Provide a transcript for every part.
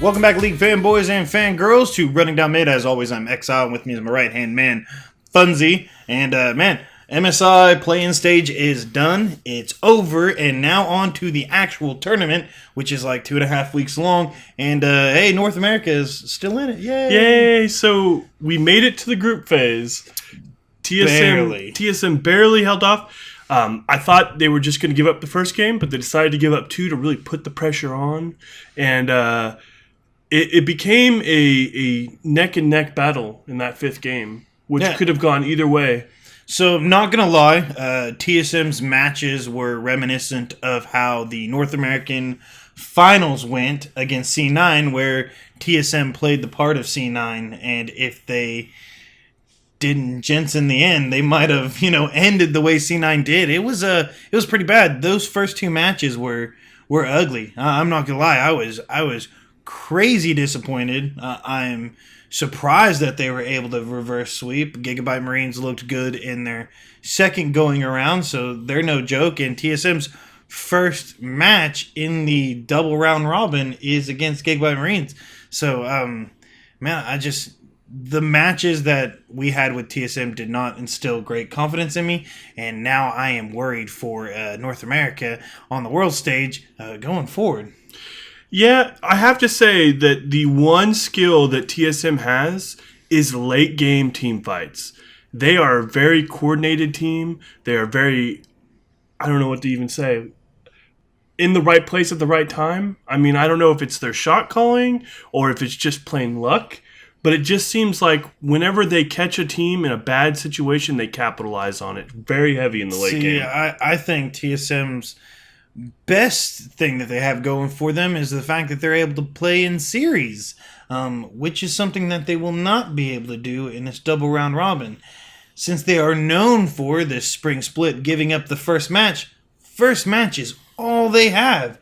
Welcome back, League fanboys and fangirls, to Running Down Mid. As always, I'm Exile, and with me is my right-hand man, Funzy. And, MSI Play-in stage is done. It's over, and now on to the actual tournament, which is like 2.5 weeks long. And, hey, North America is still in it. Yay! Yay! So, we made it to the group phase. TSM barely held off. I thought they were just going to give up the first game, but they decided to give up 2 to really put the pressure on. And, it became a neck-and-neck battle in that 5th game, which could have gone either way. So, not going to lie, TSM's matches were reminiscent of how the North American finals went against C9, where TSM played the part of C9, and if they didn't jinx in the end, they might have, ended the way C9 did. It was pretty bad. Those first 2 matches were ugly. I'm not going to lie, I was crazy disappointed. I'm surprised that they were able to reverse sweep. Gigabyte Marines looked good in their second going around, so they're no joke. And TSM's first match in the double round robin is against Gigabyte Marines. So, the matches that we had with TSM did not instill great confidence in me, and now I am worried for North America on the world stage going forward. Yeah, I have to say that the one skill that TSM has is late game team fights. They are a very coordinated team. They are very, I don't know what to even say, in the right place at the right time. I mean, I don't know if it's their shot calling or if it's just plain luck, but it just seems like whenever they catch a team in a bad situation, they capitalize on it very heavy in the late game. I think TSM's best thing that they have going for them is the fact that they're able to play in series, which is something that they will not be able to do in this double round robin. Since they are known for this spring split giving up the first match is all they have.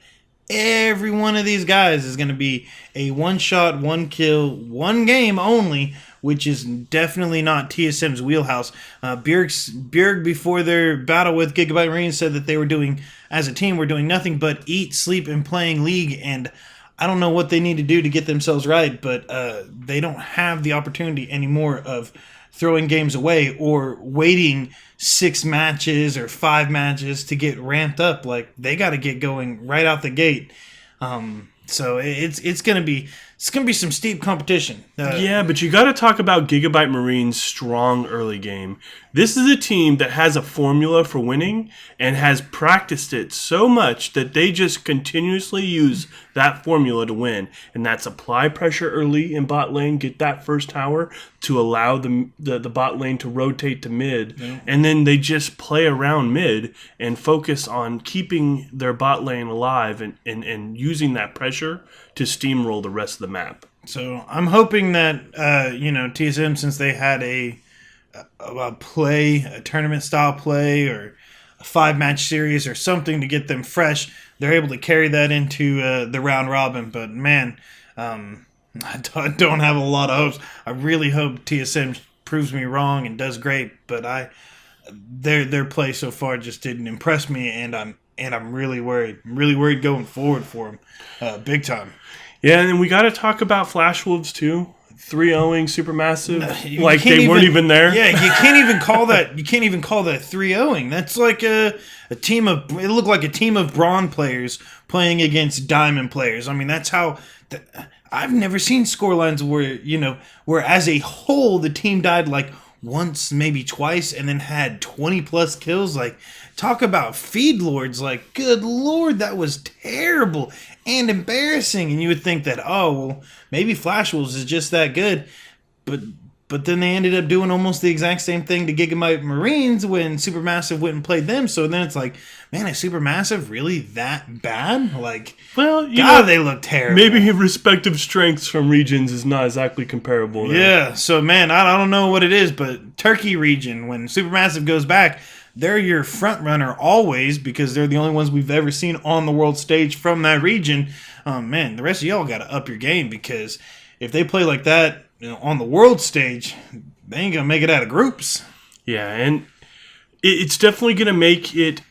Every one of these guys is going to be a one-shot, one-kill, one game only, which is definitely not TSM's wheelhouse. Bjerg, before their battle with Gigabyte Marines, said that they were doing, as a team, we're doing nothing but eat, sleep, and playing League, and I don't know what they need to do to get themselves right, but they don't have the opportunity anymore of throwing games away or waiting 6 matches or 5 matches to get ramped up. Like, they got to get going right out the gate. So it's gonna be some steep competition. Yeah, but you got to talk about Gigabyte Marine's strong early game. This is a team that has a formula for winning and has practiced it so much that they just continuously use that formula to win. And that's apply pressure early in bot lane, get that first tower to allow the bot lane to rotate to mid. Yeah. And then they just play around mid and focus on keeping their bot lane alive and using that pressure to steamroll the rest of the map. So I'm hoping that, TSM, since they had a tournament style play or a 5-match series or something to get them fresh, they're able to carry that into the round robin. But man, I don't have a lot of hopes. I really hope TSM proves me wrong and does great, but their play so far just didn't impress me, and I'm really worried. I'm really worried going forward for them, big time. Yeah, and then we got to talk about Flash Wolves too. 3-0ing Supermassive, like they weren't even there. Yeah, you can't even call that. You can't even call that 3-0ing. That's like a team of. It looked like a team of Brawn players playing against Diamond players. I mean, that's how. I've never seen scorelines where as a whole the team died like once, maybe twice, and then had 20+ kills. Like, talk about feed lords. Like, good lord, that was terrible and embarrassing. And you would think that, maybe Flash Wolves is just that good, but then they ended up doing almost the exact same thing to Gigabyte Marines when Supermassive went and played them. So then it's like, man, is Supermassive really that bad? Like, well, they look terrible. Maybe respective strengths from regions is not exactly comparable there. Yeah, so man, I don't know what it is, but Turkey region, when Supermassive goes back, they're your front runner always because they're the only ones we've ever seen on the world stage from that region. Man, the rest of y'all got to up your game, because if they play like that on the world stage, they ain't going to make it out of groups. Yeah, and it's definitely going to make it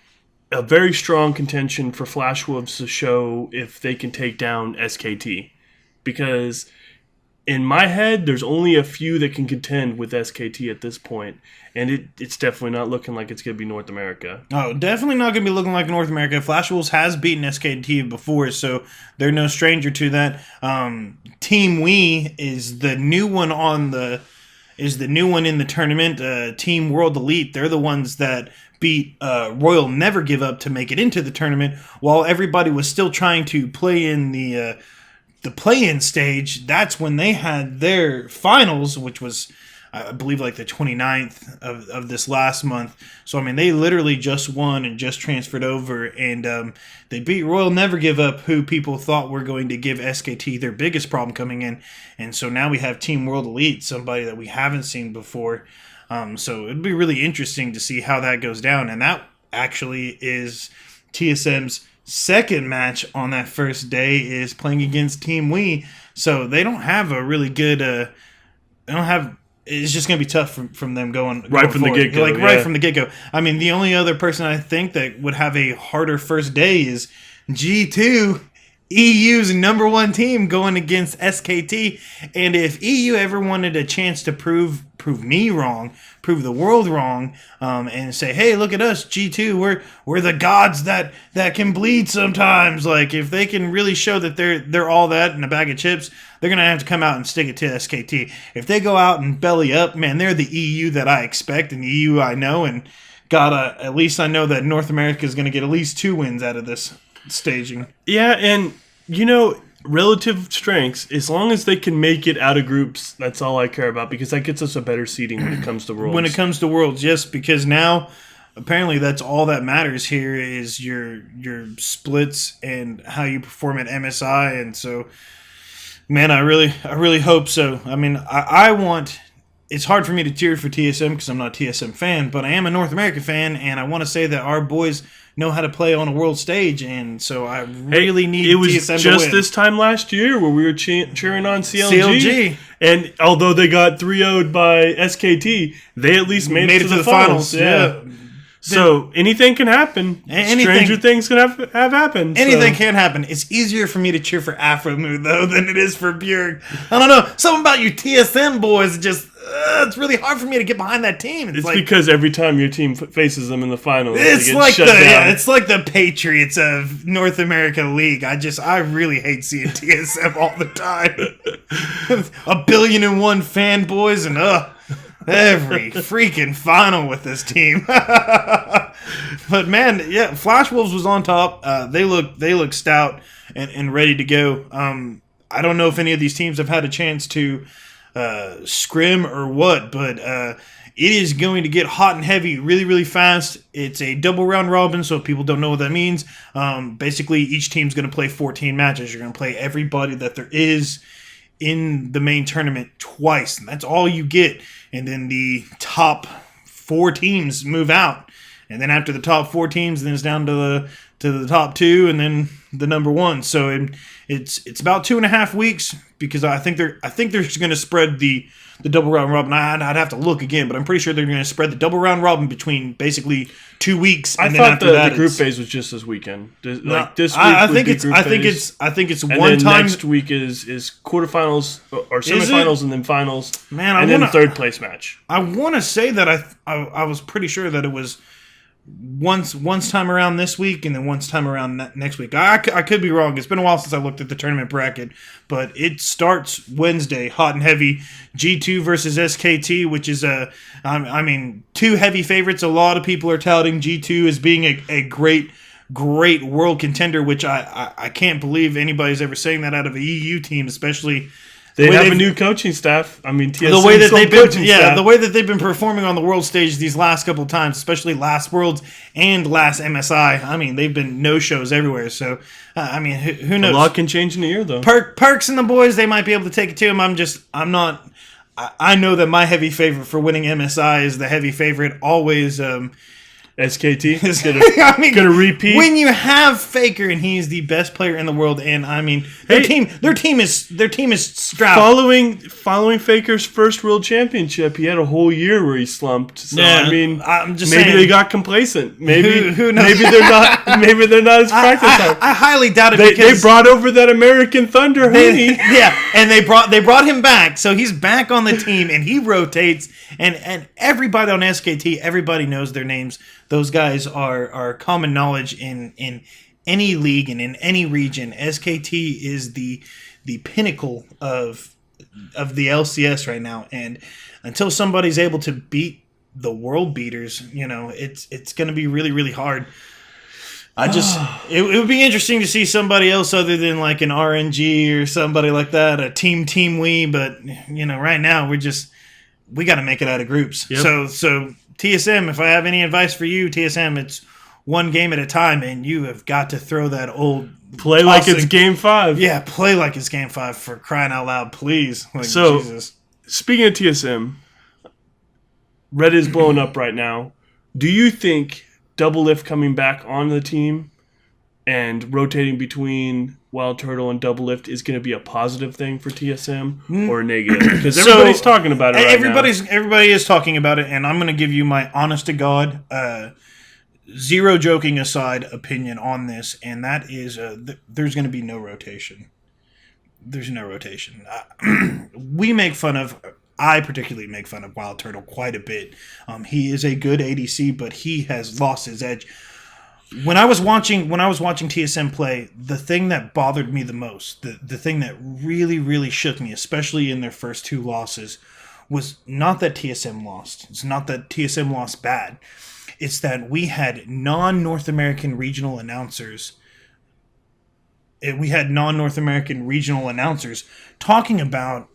a very strong contention for Flash Wolves to show if they can take down SKT. because in my head, there's only a few that can contend with SKT at this point, and it's definitely not looking like it's going to be North America. Oh, definitely not going to be looking like North America. Flash Wolves has beaten SKT before, so they're no stranger to that. Team We is the new one in the tournament. Team World Elite, they're the ones that beat Royal Never Give Up to make it into the tournament, while everybody was still trying to play in the play-in stage. That's when they had their finals, which was, I believe, like the 29th of this last month. So, I mean, they literally just won and just transferred over, and they beat Royal Never Give Up, who people thought were going to give SKT their biggest problem coming in. And so now we have Team World Elite, somebody that we haven't seen before. So it'd be really interesting to see how that goes down. And that actually is TSM's second match on that first day, is playing against Team We. So they don't have a really good. It's just going to be tough from them going right from forward. the get-go. Right from the get-go. I mean, the only other person I think that would have a harder first day is G2, EU's number one team, going against SKT. And if EU ever wanted a chance to prove me wrong, prove the world wrong, and say, hey, look at us, G2, we're the gods that can bleed sometimes. Like, if they can really show that they're all that in a bag of chips, they're going to have to come out and stick it to SKT. If they go out and belly up, man, they're the EU that I expect and the EU I know. And at least I know that North America is going to get at least 2 wins out of this staging. Yeah, and, relative strengths, as long as they can make it out of groups, that's all I care about, because that gets us a better seeding when it comes to Worlds. When it comes to Worlds, yes, because now apparently that's all that matters here is your splits and how you perform at MSI. And so, man, I really hope so. I mean, I want. It's hard for me to cheer for TSM because I'm not a TSM fan, but I am a North American fan, and I want to say that our boys know how to play on a world stage, and so I really need TSM to win. It was just this time last year where we were cheering on CLG, and although they got 3-0'd by SKT, they at least made it to the finals. Yeah. So anything can happen. Stranger things can have happened. Anything can happen. It's easier for me to cheer for Afromood, though, than it is for Bjerg. I don't know. Something about you TSM boys just... it's really hard for me to get behind that team. It's like, because every time your team faces them in the finals, it's they get like shut down. It's like the Patriots of North America League. I really hate seeing TSM all the time. 1 billion and one fanboys and every freaking final with this team. But man, yeah, Flash Wolves was on top. They look stout and ready to go. I don't know if any of these teams have had a chance to scrim or what, but it is going to get hot and heavy really, really fast. It's a double round robin, so if people don't know what that means, basically each team's going to play 14 matches. You're going to play everybody that there is in the main tournament twice, and that's all you get. And then the top 4 teams move out, and then after the top 4 teams, then it's down to the top 2, and then the number 1. So it's about 2.5 weeks, because I think they're just going to spread the double round robin. I'd have to look again, but I'm pretty sure they're going to spread the double round robin between basically 2 weeks. I thought the group phase was just this weekend. This week I think it's and one then time. Next week is quarterfinals or semifinals and then finals. Man, and then third place match. I want to say that I was pretty sure that it was once time around this week and then once time around next week. I could be wrong. It's been a while since I looked at the tournament bracket, but it starts Wednesday, hot and heavy. G2 versus SKT, which is 2 heavy favorites. A lot of people are touting G2 as being a great world contender, which I can't believe anybody's ever saying that out of a EU team, especially. They have a new coaching staff. I mean, the way that they've been performing on the world stage these last couple of times, especially last Worlds and last MSI. I mean, they've been no shows everywhere. So, who knows? A lot can change in a year, though. Perks and the boys, they might be able to take it to him. I know that my heavy favorite for winning MSI is the heavy favorite always. SKT is I gonna repeat. When you have Faker and he's the best player in the world, and I mean their team is strapped. Following Faker's first world championship, he had a whole year where he slumped. So I mean, I'm just maybe saying, they got complacent. Maybe who knows? Maybe they're not. Maybe they're not as practice hard. I highly doubt it They because brought over that American Thunder Hooney. yeah, and they brought him back, so he's back on the team and he rotates, and everybody on SKT, everybody knows their names. Those guys are common knowledge in any league and in any region. SKT is the pinnacle of the LCS right now, and until somebody's able to beat the world beaters, it's going to be really, really hard. It would be interesting to see somebody else other than like an RNG or somebody like that, a team we, but right now we got to make it out of groups. Yep. So TSM, if I have any advice for you, TSM, it's one game at a time, and you have got to throw that old play like it's game 5. Yeah, play like it's game 5, for crying out loud, please. So, Jesus. Speaking of TSM, Reddit is blowing up right now. Do you think Doublelift coming back on the team and rotating between Wild Turtle and Doublelift is going to be a positive thing for TSM or negative? Because everybody's talking about it right now. Everybody is talking about it, and I'm going to give you my honest to God, zero joking aside opinion on this, and that is there's going to be no rotation. There's no rotation. I particularly make fun of Wild Turtle quite a bit. He is a good ADC, but he has lost his edge. When I was watching TSM play, the thing that bothered me the most, the thing that really, really shook me, especially in their first 2 losses, was not that TSM lost. It's not that TSM lost bad. It's that we had non-North American regional announcers. We had non-North American regional announcers talking about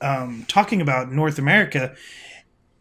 North America,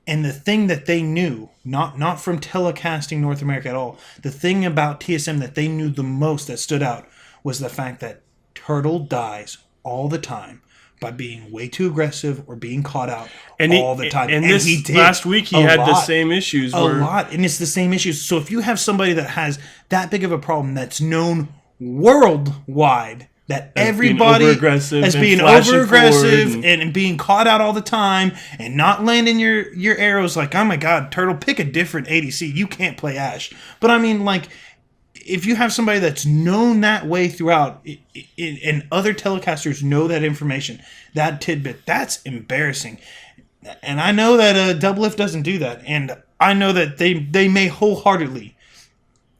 and the thing that they knew, not from telecasting North America at all, the thing about TSM that they knew the most that stood out was the fact that Turtle dies all the time by being way too aggressive or being caught out all the time. And he did last week he had the same issues. A lot, and it's the same issues. So if you have somebody that has that big of a problem that's known worldwide, that everybody as being over-aggressive and being caught out all the time and not landing your arrows, like, oh my God, Turtle, pick a different ADC. You can't play Ashe. But I mean, like, if you have somebody that's known that way throughout, and other telecasters know that information, that tidbit, that's embarrassing. And I know that Doublelift doesn't do that. And I know that they may wholeheartedly,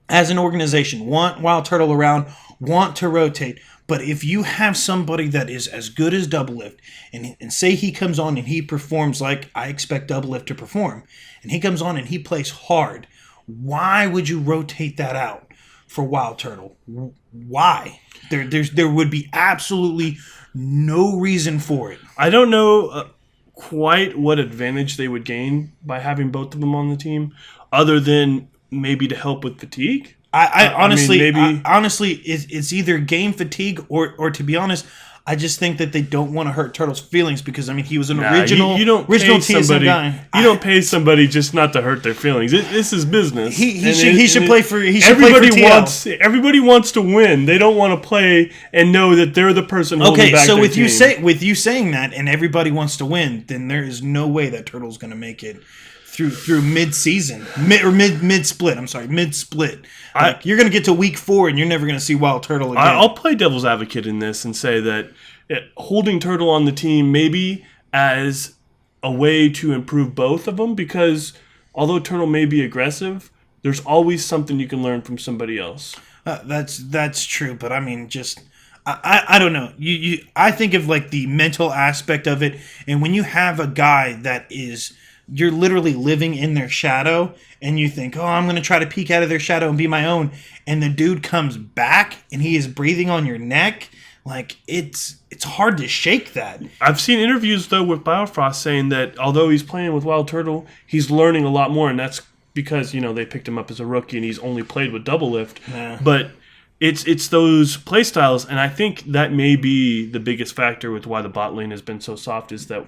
as an organization, want Wild Turtle around, want to rotate. But if you have somebody that is as good as Doublelift, and say he comes on and he performs like I expect Doublelift to perform, and he comes on and he plays hard, why would you rotate that out for Wild Turtle? Why? There would be absolutely no reason for it. I don't know quite what advantage they would gain by having both of them on the team, other than maybe to help with fatigue. I honestly, it's either game fatigue or to be honest, I just think that they don't want to hurt Turtle's feelings because he was an original TSM guy. You don't pay somebody just not to hurt their feelings. This is business. He should play for. Everybody wants to win. They don't want to play and know that they're the person holding back their team. With you saying that, and everybody wants to win, then there is no way that Turtle's going to make it through mid-season, mid-split. I'm sorry, mid-split. You're going to get to week 4 and you're never going to see Wild Turtle again. I'll play devil's advocate in this and say that holding Turtle on the team maybe as a way to improve both of them, because although Turtle may be aggressive, there's always something you can learn from somebody else. That's true, but I don't know. I think of like the mental aspect of it, and when you have a guy that is, you're literally living in their shadow, and you think, oh, I'm going to try to peek out of their shadow and be my own, and the dude comes back and he is breathing on your neck, like it's hard to shake that. I've seen interviews though with Biofrost saying that although he's playing with Wild Turtle, he's learning a lot more, and that's because they picked him up as a rookie and he's only played with Doublelift. Yeah. But it's those play styles, and I think that may be the biggest factor with why the bot lane has been so soft, is that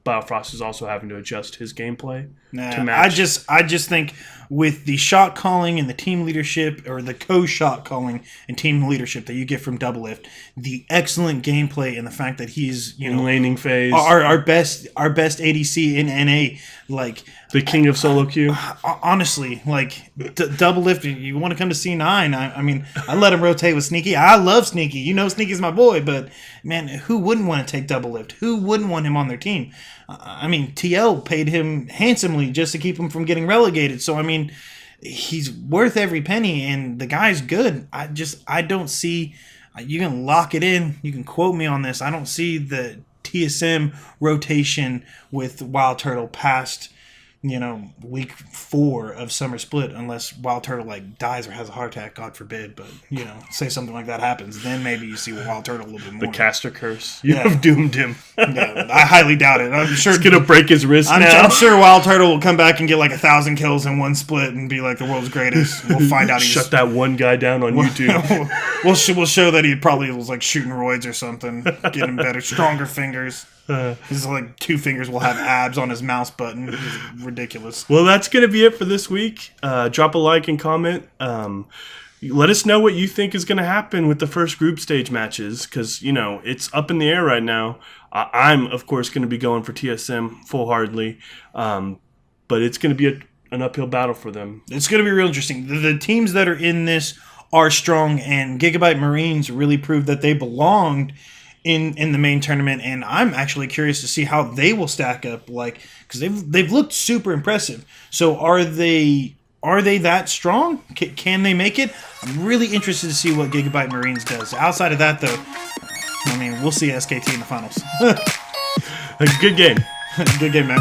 Biofrost is also having to adjust his gameplay Nah, to match. I just think with the shot calling and the team leadership, or the co-shot calling and team leadership that you get from Double Lift, the excellent gameplay and the fact that he's in laning phase, our best ADC in NA, like the king of solo queue. honestly, like Double Lift, you want to come to C9? I mean, I let him rotate with Sneaky. I love Sneaky. You know, Sneaky's my boy, but man, who wouldn't want to take Double Lift? Who wouldn't want him on their team? I mean, TL paid him handsomely just to keep him from getting relegated. So, I mean, he's worth every penny, and the guy's good. I don't see. You can lock it in. You can quote me on this. I don't see the TSM rotation with Wild Turtle past, week 4 of Summer Split, unless Wild Turtle dies or has a heart attack, God forbid. But say something like that happens, then maybe you see Wild Turtle a little bit more. The caster curse. You have doomed him. Yeah, I highly doubt it. I'm sure it's gonna break his wrist. I'm sure Wild Turtle will come back and get 1,000 kills in one split and be the world's greatest. We'll find out. Shut that one guy down on YouTube. We'll show that he probably was shooting roids or something, getting better, stronger fingers. His 2 fingers will have abs on his mouse button. It's ridiculous. Well, that's going to be it for this week. Drop a like and comment. Let us know what you think is going to happen with the first group stage matches, because, it's up in the air right now. I'm, of course, going to be going for TSM full-heartedly, but it's going to be an uphill battle for them. It's going to be real interesting. The teams that are in this are strong, and Gigabyte Marines really proved that they belonged in the main tournament, and I'm actually curious to see how they will stack up, because they've looked super impressive. So are they that strong? Can they make it? I'm really interested to see what Gigabyte Marines does. Outside of that, though, I mean, we'll see SKT in the finals. A good game. Good game, man.